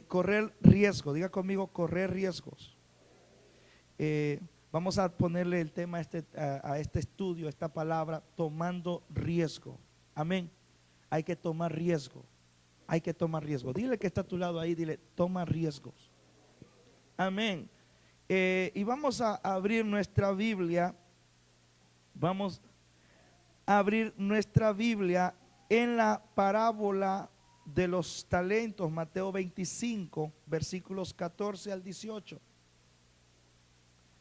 correr riesgo. Diga conmigo, correr riesgos. Vamos a ponerle el tema a este estudio, esta palabra, tomando riesgo. Amén. Hay que tomar riesgo. Hay que tomar riesgo. Dile que está a tu lado ahí, dile, toma riesgos. Amén. Y vamos a abrir nuestra Biblia. Vamos a abrir nuestra Biblia en la parábola de los talentos, Mateo 25, versículos 14 al 18.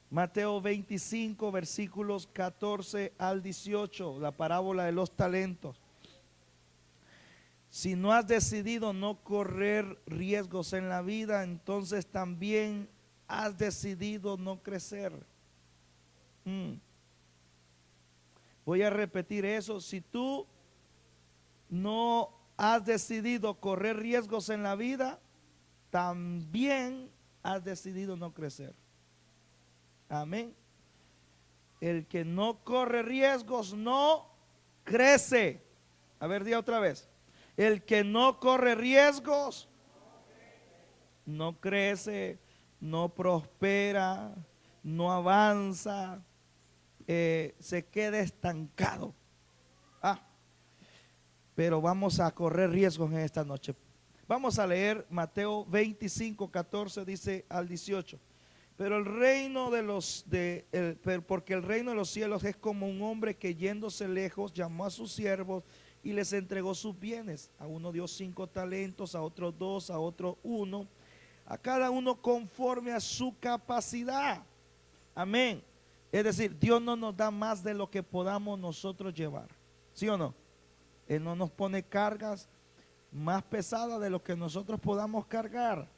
Mateo 25, versículos 14 al 18, la parábola de los talentos. Si no has decidido no correr riesgos en la vida, entonces también has decidido no crecer. Voy a repetir eso. Si tú no has decidido correr riesgos en la vida, también has decidido no crecer. Amén. El que no corre riesgos no crece. A ver, diga otra vez. El que no corre riesgos no crece, no prospera, no avanza, se queda estancado. Pero vamos a correr riesgos en esta noche. Vamos a leer Mateo 25, 14, dice al 18. Pero el reino porque el reino de los cielos es como un hombre que yéndose lejos llamó a sus siervos y les entregó sus bienes. A uno dio 5 talentos, a otro 2, a otro 1, a cada uno conforme a su capacidad. Amén. Es decir, Dios no nos da más de lo que podamos nosotros llevar. ¿Sí o no? Él no nos pone cargas más pesadas de lo que nosotros podamos cargar.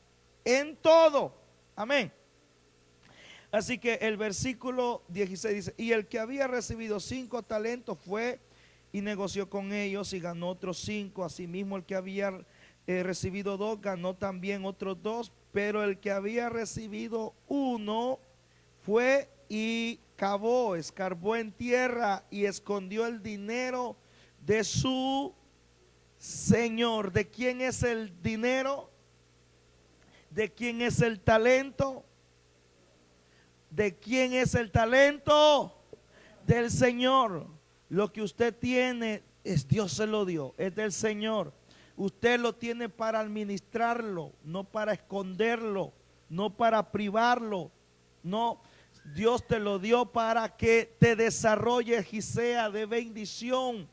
En todo. Amén. Así que el versículo 16 dice, y el que había recibido 5 talentos fue y negoció con ellos y ganó otros 5. Asimismo el que había recibido 2 ganó también otros 2. Pero el que había recibido 1 fue y cavó, escarbó en tierra y escondió el dinero de su señor. ¿De quién es el dinero? ¿De quién es el talento? ¿De quién es el talento? Del Señor. Lo que usted tiene, Dios se lo dio, es del Señor. Usted lo tiene para administrarlo, no para esconderlo, no para privarlo. No, Dios te lo dio para que te desarrolles y sea de bendición.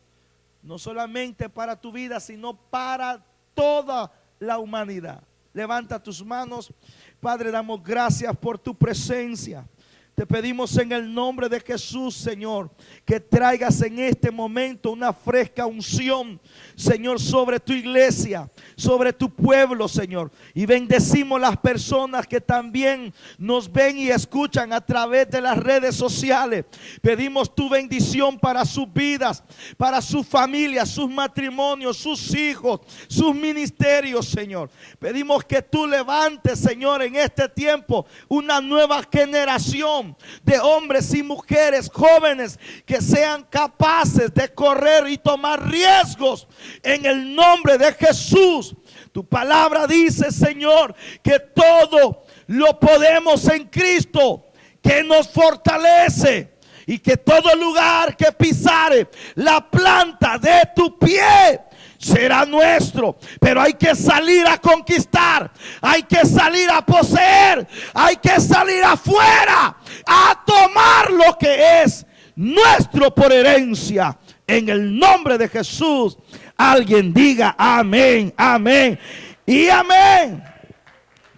No solamente para tu vida, sino para toda la humanidad. Levanta tus manos. Padre, damos gracias por tu presencia. Te pedimos en el nombre de Jesús, Señor, que traigas en este momento una fresca unción, Señor, sobre tu iglesia, sobre tu pueblo, Señor. Y bendecimos las personas que también nos ven y escuchan a través de las redes sociales. Pedimos tu bendición para sus vidas, para sus familias, sus matrimonios, sus hijos, sus ministerios, Señor. Pedimos que tú levantes, Señor, en este tiempo una nueva generación de hombres y mujeres jóvenes que sean capaces de correr y tomar riesgos en el nombre de Jesús. Tu palabra dice, Señor, que todo lo podemos en Cristo, que nos fortalece, y que todo lugar que pisare la planta de tu pie será nuestro. Pero hay que salir a conquistar, hay que salir a poseer, hay que salir afuera a tomar lo que es nuestro por herencia. En el nombre de Jesús, alguien diga amén, amén y amén.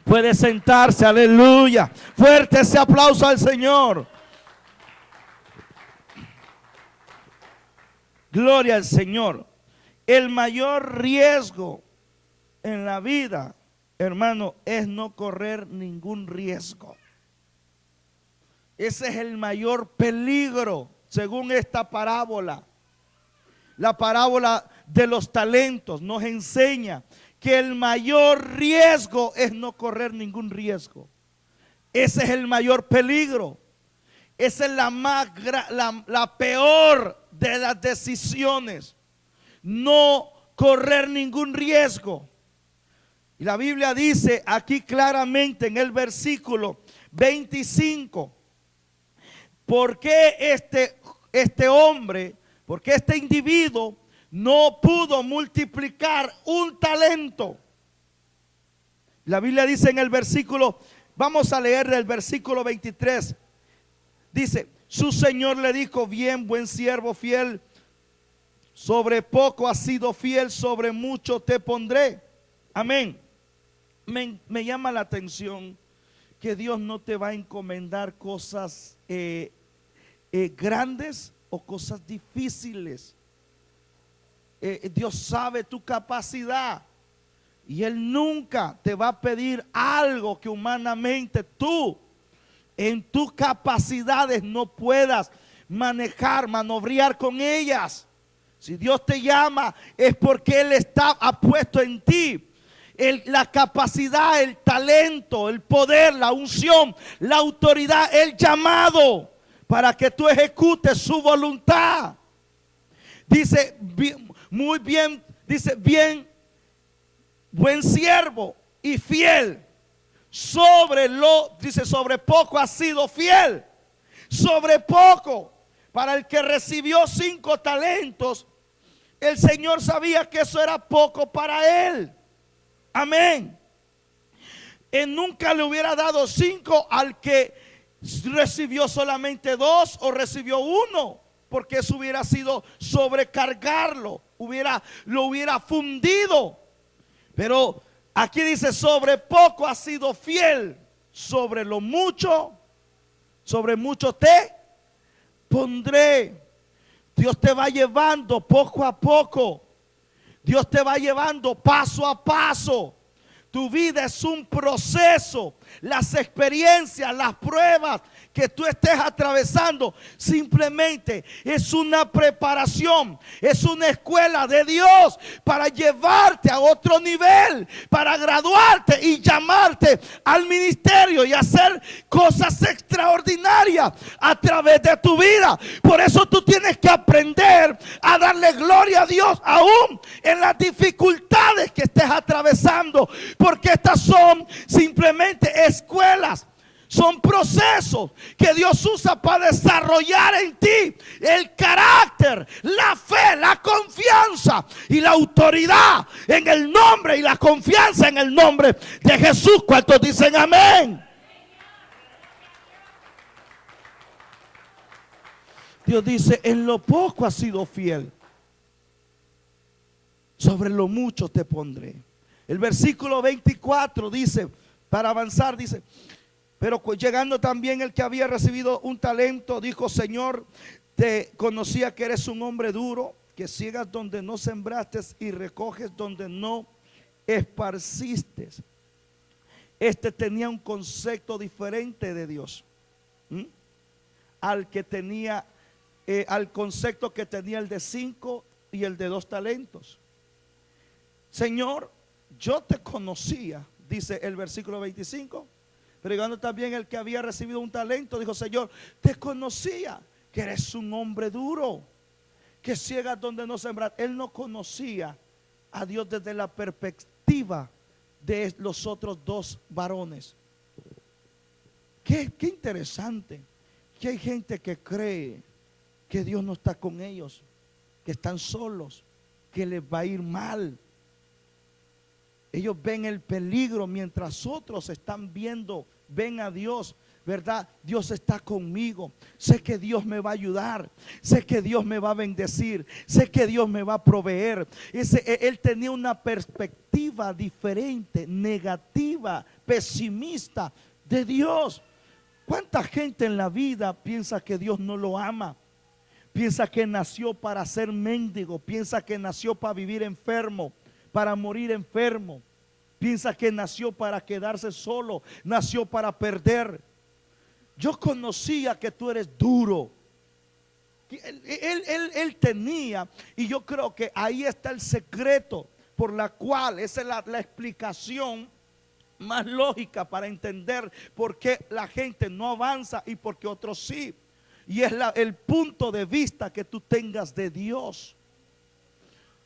Puede sentarse, aleluya. Fuerte ese aplauso al Señor. Gloria al Señor. El mayor riesgo en la vida, hermano, es no correr ningún riesgo. Ese es el mayor peligro, según esta parábola. La parábola de los talentos nos enseña que el mayor riesgo es no correr ningún riesgo. Ese es el mayor peligro. Esa es la peor de las decisiones. No correr ningún riesgo. Y la Biblia dice aquí claramente en el versículo 25, ¿por qué este hombre, por qué este individuo no pudo multiplicar un talento? La Biblia dice en el versículo, vamos a leer del versículo 23, dice, su Señor le dijo, bien, buen siervo fiel, sobre poco has sido fiel, sobre mucho te pondré. Amén. Me llama la atención que Dios no te va a encomendar cosas grandes o cosas difíciles. Dios sabe tu capacidad y Él nunca te va a pedir algo que humanamente tú en tus capacidades no puedas manejar, manobrear con ellas. Si Dios te llama es porque Él ha puesto en ti la capacidad, el talento, el poder, la unción, la autoridad, el llamado para que tú ejecutes su voluntad. Dice muy bien, dice bien, buen siervo y fiel. Dice sobre poco has sido fiel. Sobre poco. Para el que recibió 5 talentos, el Señor sabía que eso era poco para él. Amén. Él nunca le hubiera dado 5 al que recibió solamente 2 o recibió 1, porque eso hubiera sido sobrecargarlo, lo hubiera fundido. Pero aquí dice, sobre poco has sido fiel, sobre mucho te pondré. Dios te va llevando poco a poco. Dios te va llevando paso a paso. Tu vida es un proceso. Las experiencias, las pruebas que tú estés atravesando simplemente es una preparación, es una escuela de Dios para llevarte a otro nivel, para graduarte y llamarte al ministerio y hacer cosas extraordinarias a través de tu vida. Por eso tú tienes que aprender a darle gloria a Dios aún en las dificultades que estés atravesando, porque estas son simplemente escuelas. Son procesos que Dios usa para desarrollar en ti el carácter, la fe, la confianza y la autoridad en el nombre y la confianza en el nombre de Jesús. ¿Cuántos dicen amén? Dios dice, en lo poco has sido fiel, sobre lo mucho te pondré. El versículo 24 dice, para avanzar, dice, pero llegando también el que había recibido un talento, dijo, Señor, te conocía que eres un hombre duro, que ciegas donde no sembraste y recoges donde no esparciste. Este tenía un concepto diferente de Dios al concepto que tenía el de 5 y el de 2 talentos. Señor, yo te conocía, dice el versículo 25. Pero llegando también el que había recibido un talento, dijo, Señor, te conocía que eres un hombre duro, que ciegas donde no sembras. Él no conocía a Dios desde la perspectiva de los otros 2 varones. Qué interesante que hay gente que cree que Dios no está con ellos, que están solos, que les va a ir mal. Ellos ven el peligro mientras otros están ven a Dios, ¿verdad? Dios está conmigo. Sé que Dios me va a ayudar. Sé que Dios me va a bendecir. Sé que Dios me va a proveer. Él tenía una perspectiva diferente, negativa, pesimista de Dios. ¿Cuánta gente en la vida piensa que Dios no lo ama? Piensa que nació para ser mendigo. Piensa que nació para vivir enfermo, para morir enfermo. Piensa que nació para quedarse solo, nació para perder. Yo conocía que tú eres duro. Él tenía, y yo creo que ahí está el secreto por la cual, esa es la explicación más lógica para entender por qué la gente no avanza y por qué otros sí. Y es el punto de vista que tú tengas de Dios.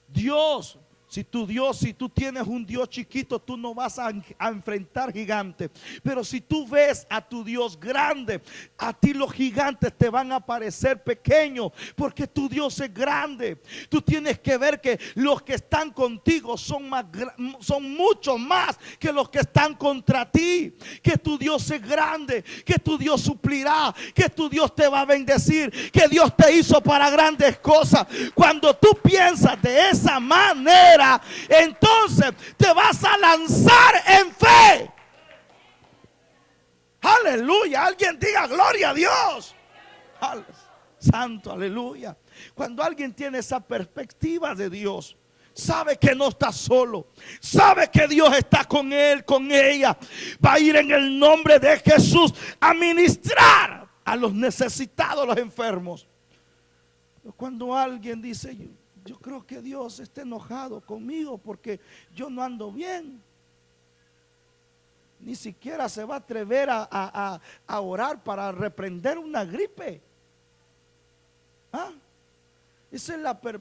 Dios Si tú tienes un Dios chiquito, tú no vas a enfrentar gigantes. Pero si tú ves a tu Dios grande, a ti los gigantes te van a parecer pequeños, porque tu Dios es grande. Tú tienes que ver que los que están contigo son mucho más que los que están contra ti. Que tu Dios es grande, que tu Dios suplirá, que tu Dios te va a bendecir, que Dios te hizo para grandes cosas. Cuando tú piensas de esa manera, entonces te vas a lanzar en fe. Aleluya. Alguien diga gloria a Dios. Santo, aleluya. Cuando alguien tiene esa perspectiva de Dios, sabe que no está solo, sabe que Dios está con él, con ella. Va a ir en el nombre de Jesús a ministrar a los necesitados, a los enfermos. Cuando alguien dice: yo creo que Dios está enojado conmigo porque yo no ando bien, ni siquiera se va a atrever a orar para reprender una gripe. Ese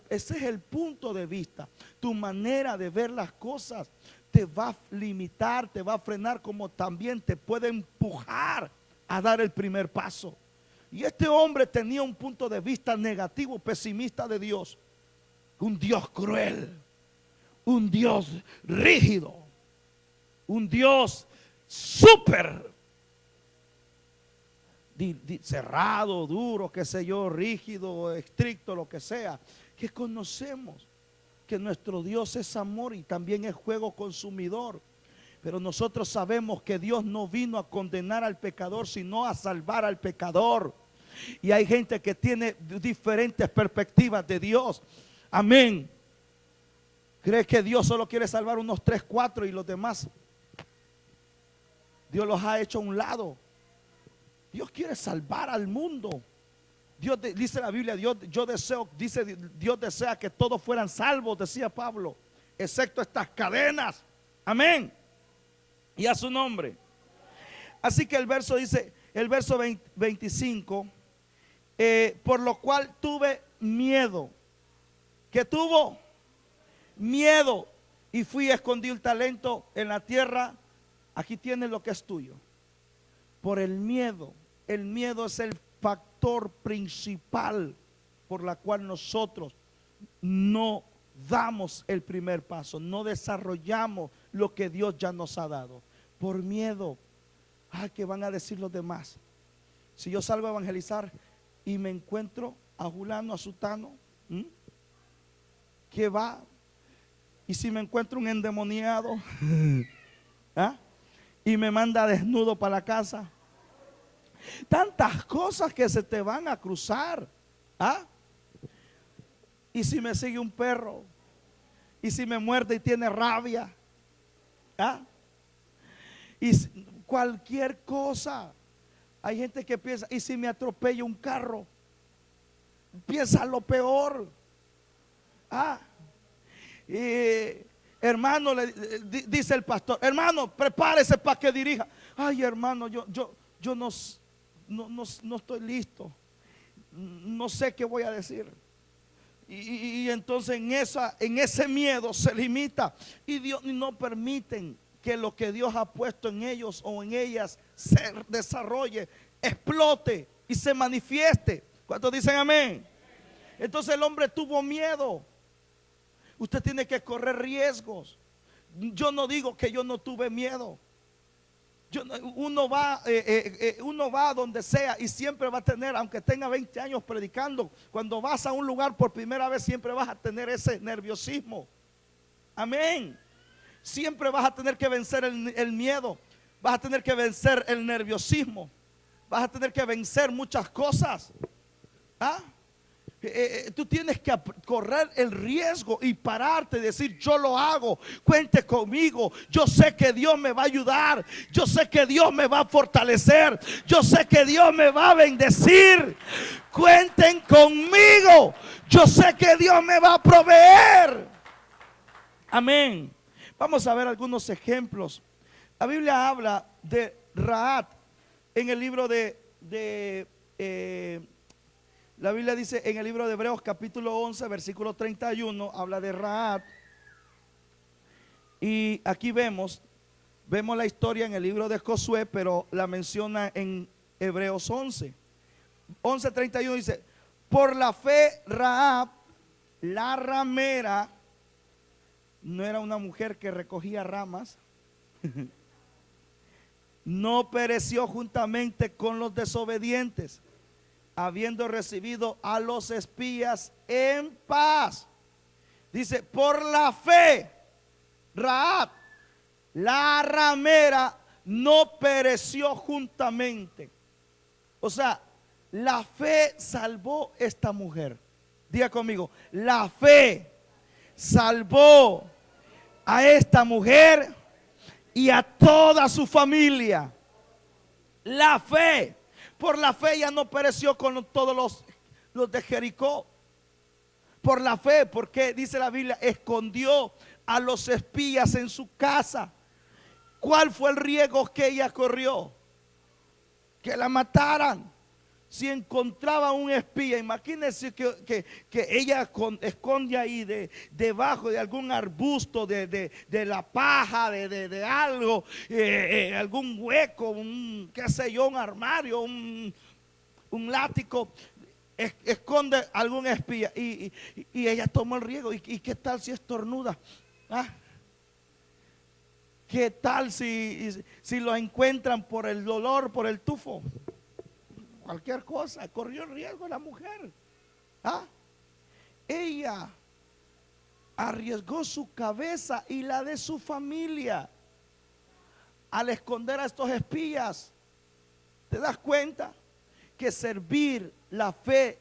es el punto de vista. Tu manera de ver las cosas te va a limitar, te va a frenar, como también te puede empujar a dar el primer paso. Y este hombre tenía un punto de vista negativo, pesimista de Dios. Un Dios cruel, un Dios rígido, un Dios súper cerrado, duro, qué sé yo, rígido, estricto, lo que sea. Que conocemos que nuestro Dios es amor y también es fuego consumidor. Pero nosotros sabemos que Dios no vino a condenar al pecador, sino a salvar al pecador. Y hay gente que tiene diferentes perspectivas de Dios. Amén. ¿Cree que Dios solo quiere salvar unos 3, 4 y los demás Dios los ha hecho a un lado? Dios quiere salvar al mundo. Dice la Biblia, Dios desea que todos fueran salvos, decía Pablo, excepto estas cadenas. Amén. Y a su nombre. Así que el verso dice, el verso 25, por lo cual tuve miedo. ¿Qué tuvo? Miedo. Y fui y escondí el talento en la tierra. Aquí tienes lo que es tuyo. Por el miedo. El miedo es el factor principal por la cual nosotros no damos el primer paso, no desarrollamos lo que Dios ya nos ha dado. Por miedo. ¿Qué van a decir los demás? Si yo salgo a evangelizar y me encuentro a Julano, a Sutano, ¿qué va? Y si me encuentro un endemoniado y me manda desnudo para la casa. Tantas cosas que se te van a cruzar. Y si me sigue un perro, y si me muerde y tiene rabia, y cualquier cosa. Hay gente que piensa: y si me atropella un carro, piensa lo peor. Hermano, dice el pastor: hermano, prepárese para que dirija. Ay, hermano, yo no estoy listo, no sé qué voy a decir. Y entonces en ese miedo se limita, y Dios no permiten que lo que Dios ha puesto en ellos o en ellas se desarrolle, explote y se manifieste. ¿Cuántos dicen amén? Entonces el hombre tuvo miedo. Usted tiene que correr riesgos. Yo no digo que yo no tuve miedo. Uno va a donde sea y siempre va a tener, aunque tenga 20 años predicando, cuando vas a un lugar por primera vez siempre vas a tener ese nerviosismo. Amén. Siempre vas a tener que vencer el miedo, vas a tener que vencer el nerviosismo, vas a tener que vencer muchas cosas. Tú tienes que correr el riesgo y pararte y decir: yo lo hago, cuente conmigo, yo sé que Dios me va a ayudar, yo sé que Dios me va a fortalecer, yo sé que Dios me va a bendecir, cuenten conmigo, yo sé que Dios me va a proveer. Amén. Vamos a ver algunos ejemplos. La Biblia habla de Rahab en el libro la Biblia dice en el libro de Hebreos capítulo 11 versículo 31, habla de Rahab. Y aquí vemos la historia en el libro de Josué, pero la menciona en Hebreos 11:31 dice: por la fe Rahab, la ramera, no era una mujer que recogía ramas, no pereció juntamente con los desobedientes, habiendo recibido a los espías en paz. Dice, por la fe Rahab, la ramera, no pereció juntamente. O sea, la fe salvó esta mujer. Diga conmigo, la fe salvó a esta mujer y a toda su familia. La fe, por la fe ella no pereció con todos los de Jericó. Por la fe, porque dice la Biblia, escondió a los espías en su casa. ¿Cuál fue el riesgo que ella corrió? Que la mataran. Si encontraba un espía, imagínense que ella esconde ahí debajo de algún arbusto, de la paja, de algo, algún hueco, qué sé yo, un armario, un látigo, esconde algún espía y ella tomó el riesgo. ¿Y qué tal si estornuda? ¿Ah? ¿Qué tal si lo encuentran por el dolor, por el tufo? Cualquier cosa, corrió el riesgo la mujer. ¿Ah? Ella arriesgó su cabeza y la de su familia al esconder a estos espías. ¿Te das cuenta que servir la fe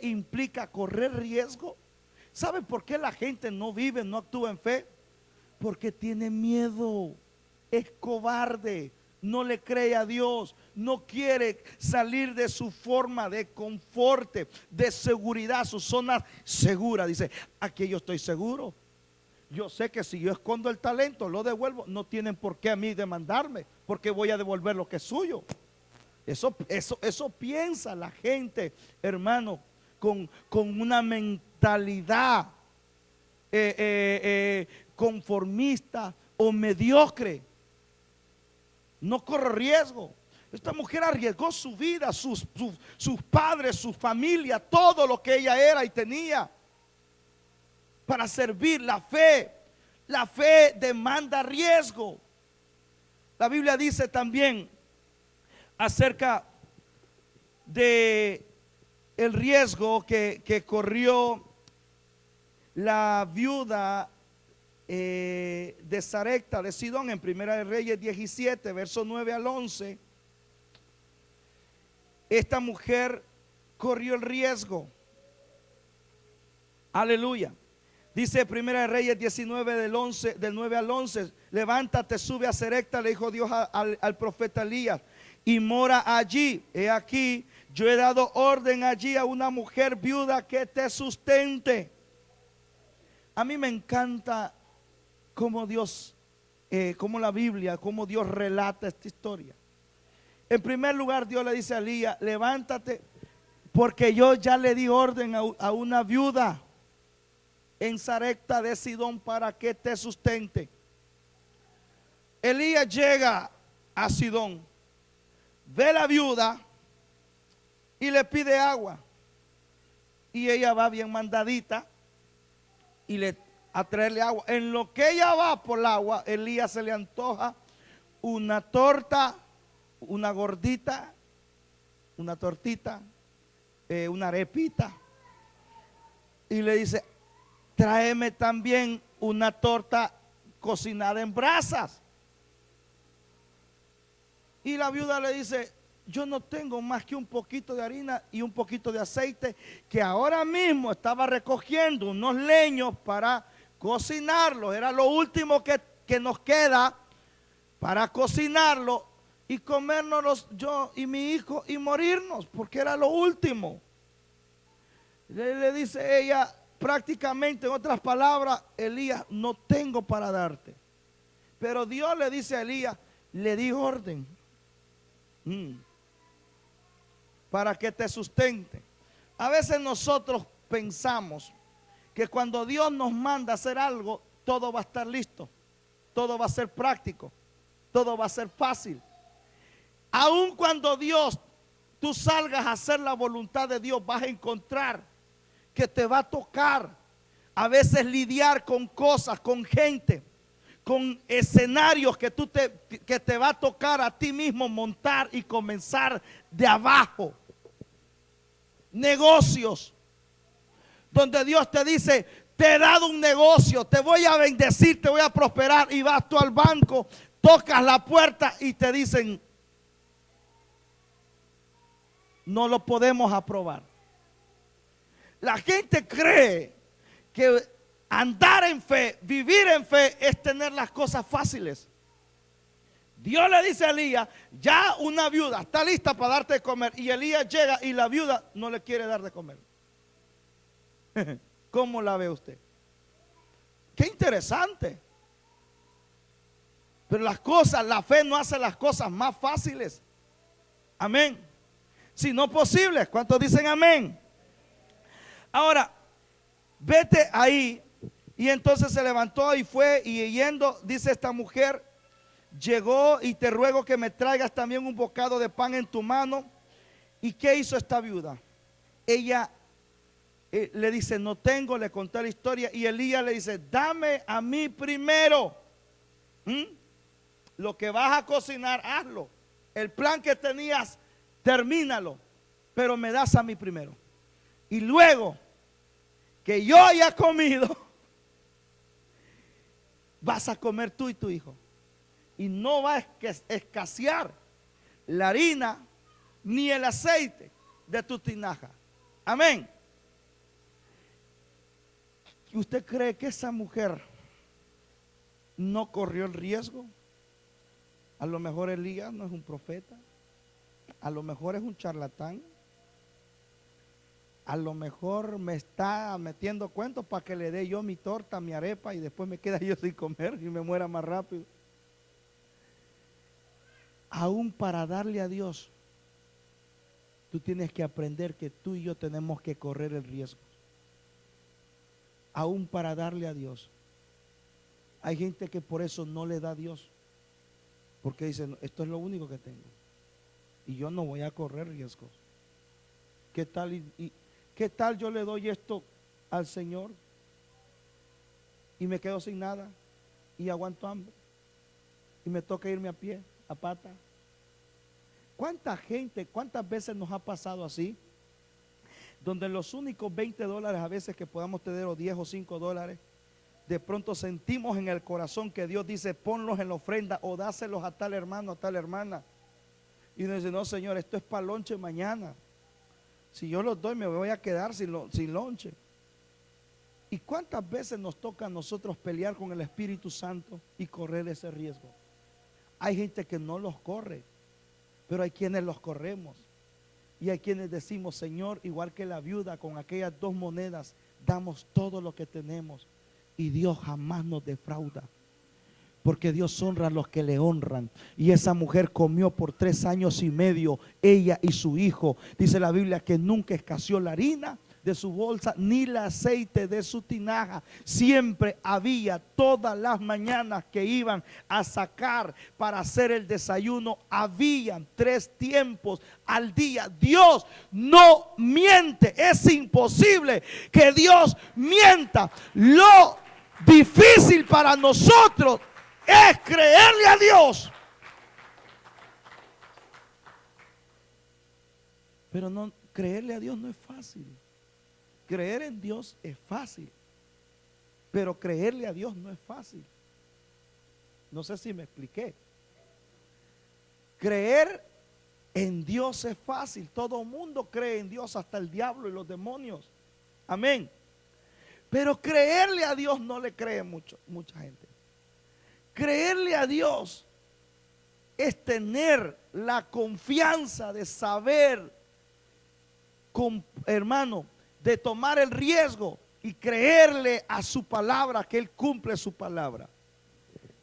implica correr riesgo? ¿Sabe por qué la gente no vive, no actúa en fe? Porque tiene miedo, es cobarde, no le cree a Dios, no quiere salir de su forma de confort, de seguridad, su zona segura. Dice, aquí yo estoy seguro. Yo sé que si yo escondo el talento, lo devuelvo. No tienen por qué a mí demandarme, porque voy a devolver lo que es suyo. Eso piensa la gente, hermano, con una mentalidad conformista o mediocre. No corre riesgo. Esta mujer arriesgó su vida, sus padres, su familia, todo lo que ella era y tenía para servir. La fe demanda riesgo. La Biblia dice también acerca de el riesgo que corrió la viuda de Sarepta de Sidón en Primera de Reyes 17, verso 9 al 11. Esta mujer corrió el riesgo. Aleluya. Dice Primera de Reyes 19 del 9 al 11: levántate, sube a Sarepta, le dijo Dios al profeta Elías, y mora allí. He aquí, yo he dado orden allí a una mujer viuda que te sustente. A mí me encanta cómo Dios, cómo la Biblia, cómo Dios relata esta historia. En primer lugar, Dios le dice a Elías, levántate, porque yo ya le di orden a una viuda en Sarepta de Sidón para que te sustente. Elías llega a Sidón, ve la viuda y le pide agua. Y ella va bien mandadita y a traerle agua. En lo que ella va por el agua, Elías se le antoja una torta, una gordita, una tortita, una arepita. Y le dice, tráeme también una torta cocinada en brasas. Y la viuda le dice, yo no tengo más que un poquito de harina y un poquito de aceite, que ahora mismo estaba recogiendo unos leños para cocinarlo. Era lo último que nos queda para cocinarlo y comérnoslos yo y mi hijo y morirnos, porque era lo último. Le dice ella, prácticamente, en otras palabras, Elías, no tengo para darte. Pero Dios le dice a Elías, le di orden para que te sustente. A veces nosotros pensamos que cuando Dios nos manda a hacer algo, todo va a estar listo. todo va a ser práctico, todo va a ser fácil. Aun cuando tú salgas a hacer la voluntad de Dios, vas a encontrar que te va a tocar a veces lidiar con cosas, con gente, con escenarios que te va a tocar a ti mismo montar y comenzar de abajo. Negocios donde Dios te dice: te he dado un negocio, te voy a bendecir, te voy a prosperar, y vas tú al banco, tocas la puerta y te dicen: no lo podemos aprobar. La gente cree que andar en fe, vivir en fe, es tener las cosas fáciles. Dios le dice a Elías: ya una viuda está lista para darte de comer. Y Elías llega y la viuda no le quiere dar de comer. ¿Cómo la ve usted? Qué interesante. Pero la fe no hace las cosas más fáciles. Amén. Si no posibles. ¿Cuántos dicen amén? Ahora, vete ahí. Y entonces se levantó y fue, y yendo, dice esta mujer, llegó: y te ruego que me traigas también un bocado de pan en tu mano. ¿Y qué hizo esta viuda? Ella le dice: no tengo. Le contó la historia, y Elías le dice: dame a mí primero. Lo que vas a cocinar, hazlo. El plan que tenías, termínalo, pero me das a mí primero. Y luego que yo haya comido, vas a comer tú y tu hijo. Y no va a escasear la harina ni el aceite de tu tinaja. Amén. ¿Y usted cree que esa mujer no corrió el riesgo? A lo mejor Elías no es un profeta. A lo mejor es un charlatán. A lo mejor me está metiendo cuentos para que le dé yo mi torta, mi arepa, y después me queda yo sin comer y me muera más rápido. Aún para darle a Dios, tú tienes que aprender que tú y yo tenemos que correr el riesgo. Aún para darle a Dios. Hay gente que por eso no le da a Dios, porque dicen: esto es lo único que tengo y yo no voy a correr riesgos. ¿Qué tal qué tal yo le doy esto al Señor y me quedo sin nada y aguanto hambre y me toca irme a pie, a pata? ¿Cuánta gente, cuántas veces nos ha pasado así? Donde los únicos $20 a veces que podamos tener, o 10 o 5 dólares, de pronto sentimos en el corazón que Dios dice: ponlos en la ofrenda o dáselos a tal hermano, a tal hermana. Y nos dice: no, Señor, esto es para lonche mañana. Si yo los doy, me voy a quedar sin lonche. ¿Y cuántas veces nos toca a nosotros pelear con el Espíritu Santo y correr ese riesgo? Hay gente que no los corre, pero hay quienes los corremos. Y hay quienes decimos: Señor, igual que la viuda con aquellas 2 monedas, damos todo lo que tenemos. Y Dios jamás nos defrauda, porque Dios honra a los que le honran. Y esa mujer comió por 3 años y medio, ella y su hijo. Dice la Biblia que nunca escaseó la harina de su bolsa ni el aceite de su tinaja. Siempre había, todas las mañanas que iban a sacar para hacer el desayuno, habían 3 tiempos al día. Dios no miente. Es imposible que Dios mienta. Lo difícil para nosotros es creerle a Dios. Pero no, creerle a Dios no es fácil. Creer en Dios es fácil, pero creerle a Dios no es fácil. No sé si me expliqué. Creer en Dios es fácil. Todo el mundo cree en Dios, hasta el diablo y los demonios. Amén. Pero creerle a Dios no le cree mucha gente. Creerle a Dios es tener la confianza de saber, hermano, de tomar el riesgo y creerle a su palabra, que Él cumple su palabra.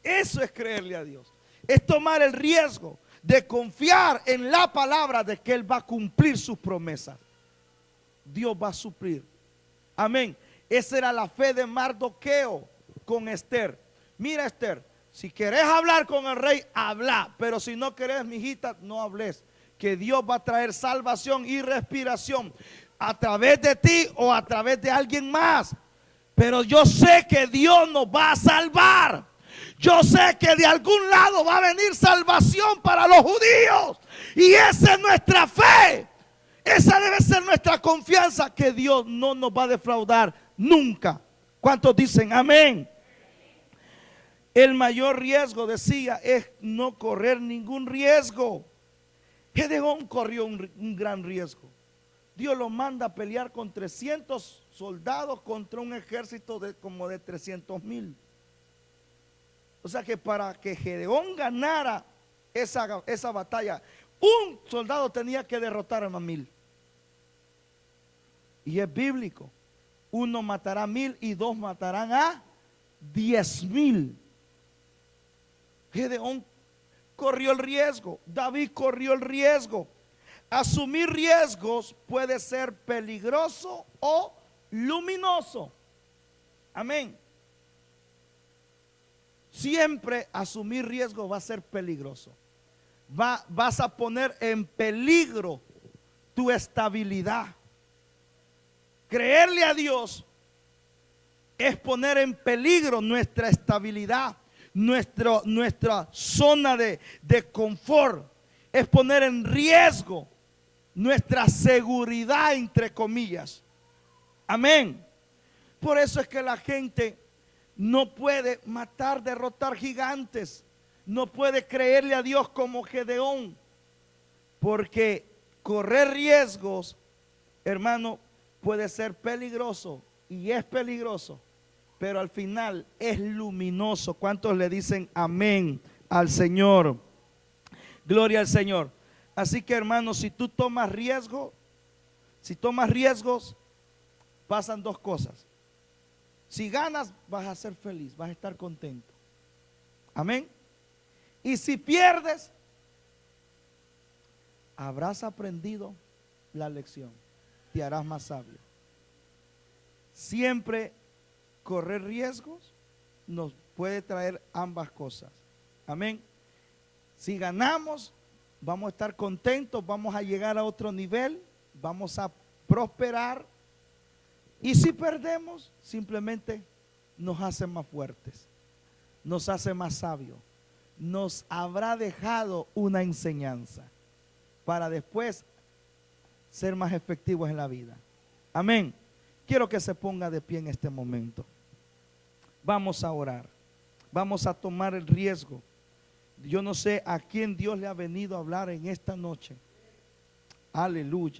Eso es creerle a Dios. Es tomar el riesgo de confiar en la palabra de que Él va a cumplir sus promesas. Dios va a suplir. Amén. Esa era la fe de Mardoqueo con Esther. Mira, Esther, Si querés hablar con el rey, habla. Pero si no querés, mi hijita, no hables. Que Dios va a traer salvación y respiración a través de ti o a través de alguien más. Pero yo sé que Dios nos va a salvar. Yo sé que de algún lado va a venir salvación para los judíos. Y esa es nuestra fe. Esa debe ser nuestra confianza, que Dios no nos va a defraudar nunca. ¿Cuántos dicen amén? El mayor riesgo, decía, es no correr ningún riesgo. Gedeón corrió un gran riesgo. Dios lo manda a pelear con 300 soldados contra un ejército de como de 300,000. O sea que para que Gedeón ganara esa batalla, un soldado tenía que derrotar a 1,000. Y es bíblico. Uno matará 1,000 y dos matarán a 10,000. Gedeón corrió el riesgo. David corrió el riesgo. Asumir riesgos puede ser peligroso o luminoso. Amén. Siempre asumir riesgos va a ser peligroso. Vas a poner en peligro tu estabilidad. Creerle a Dios es poner en peligro nuestra estabilidad, nuestra zona de confort. Es poner en riesgo nuestra seguridad, entre comillas. Amén. Por eso es que la gente no puede matar, derrotar gigantes. No puede creerle a Dios como Gedeón. Porque correr riesgos, hermano, puede ser peligroso. Y es peligroso. Pero al final es luminoso. ¿Cuántos le dicen amén al Señor? Gloria al Señor. Así que, hermano, si tú tomas riesgos, pasan dos cosas. Si ganas, vas a ser feliz, vas a estar contento. Amén. Y si pierdes, habrás aprendido la lección. Te harás más sabio. Siempre correr riesgos nos puede traer ambas cosas. Amén. Si ganamos, vamos a estar contentos, vamos a llegar a otro nivel, vamos a prosperar. Y si perdemos, simplemente nos hace más fuertes, nos hace más sabios, nos habrá dejado una enseñanza para después ser más efectivos en la vida. Amén. Quiero que se ponga de pie en este momento. Vamos a orar, vamos a tomar el riesgo. Yo no sé a quién Dios le ha venido a hablar en esta noche. Aleluya.